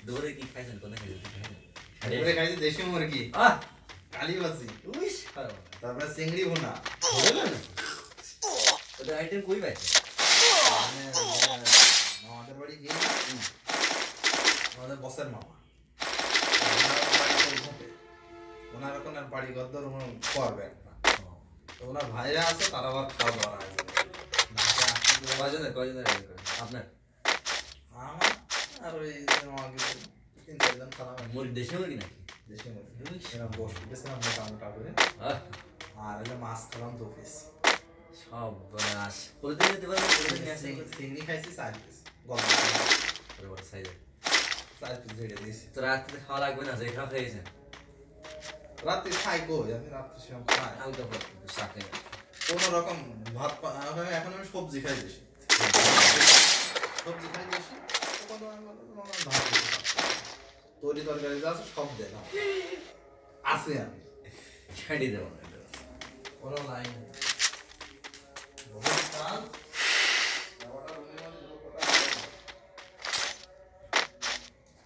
দুপুরে কি খাইছেন কোনে খাইছেন? দুপুরে খাইছি দেশি মুরগি কালীবাসি উইশ তারপরে চিংড়ি ভুনা ওদের আইটেম কই পাইছে? আমাদের বাড়ি গিয়ে আমাদের বসের মামা ওনার এখন আর বাড়ি গদ্দর করবে না তো ওনার ভাইরা আছে তারা আবার খাওয়া দাওয়া আছে কয়জনের আপনার আমার আর ওই আমাকে 3-4 জন খাওয়া মুরগি দেশি মুরগি নাকি? দেশি মুরগি এরকম বসে গেছিলাম মোটা করে আর হলো মাছ খেলাম 2 পিস সব বাস প্রতিদিন দিতে পারবেন চিংড়ি খাইছি 4 পিস গল্প বড় সাইজের 4 পিস ঝেড়ে দিয়েছি তো রাতে খাওয়া লাগবে না যে খাওয়া খেয়েছেন রাতে খাই গো আমি রাতে সেরকম খাই হালকা ভাত শাক কোনো রকম ভাত এখন আমি সবজি খাই বেশি কোনো ভাত তৈরি তরকারি যা আছে সব দেন আছে আমি ছাড়ি দেবো না কোনো লাইন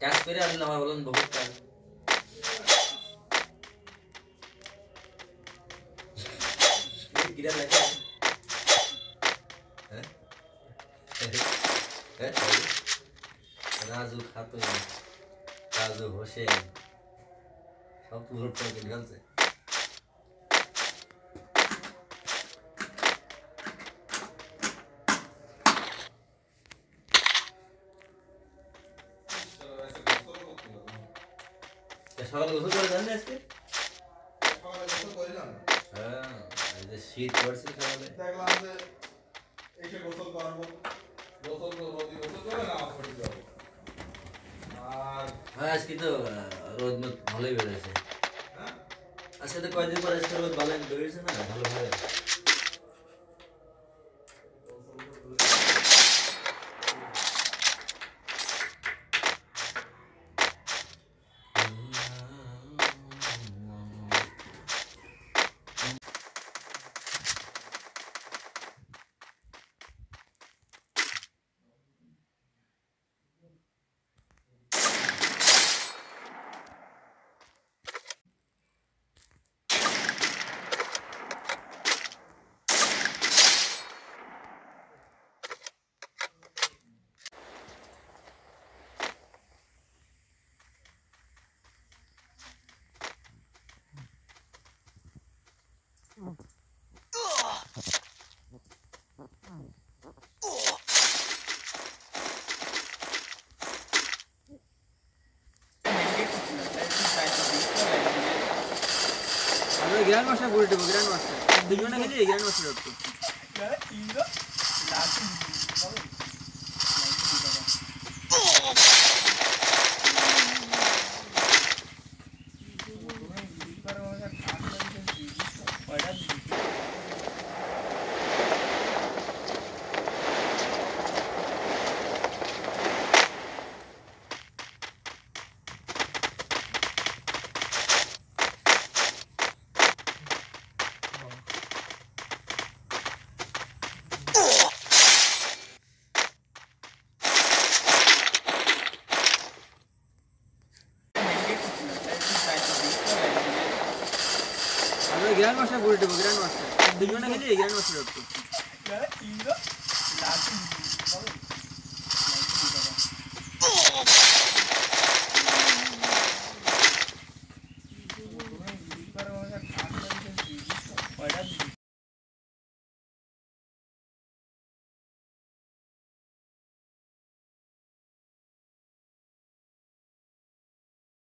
কাজ করে আপনি আমার বলেন বহুত কাজ কিরা লাগে রাজু খাতুন রাজু হোসেন সব তুলোর টকে ঢালছে সকালে গোসল করে যান না আজকে? সকালে গোসল করিলাম হ্যাঁ এই যে শীত পড়ছে সকালে দেখলাম যে এসে গোসল করবো গোসল করে না পড়ে যাবো আর হ্যাঁ আজকে তো রোদ ভালোই বেড়েছে আজকে তো কয়েকদিন পর আজকে রোদ ভালো বেড়েছে না ভালোভাবে গ্র্যান্ড মাস্টার বলে দেবো গ্র্যান্ড মাস্টার দুজনে খেলে গ্র্যান্ড মাস্টার হতো। গ্র্যান্ড মাস্টার বলে দেবো গ্র্যান্ড মাস্টার দুজনে খেলে গ্র্যান্ড মাস্টার হতো।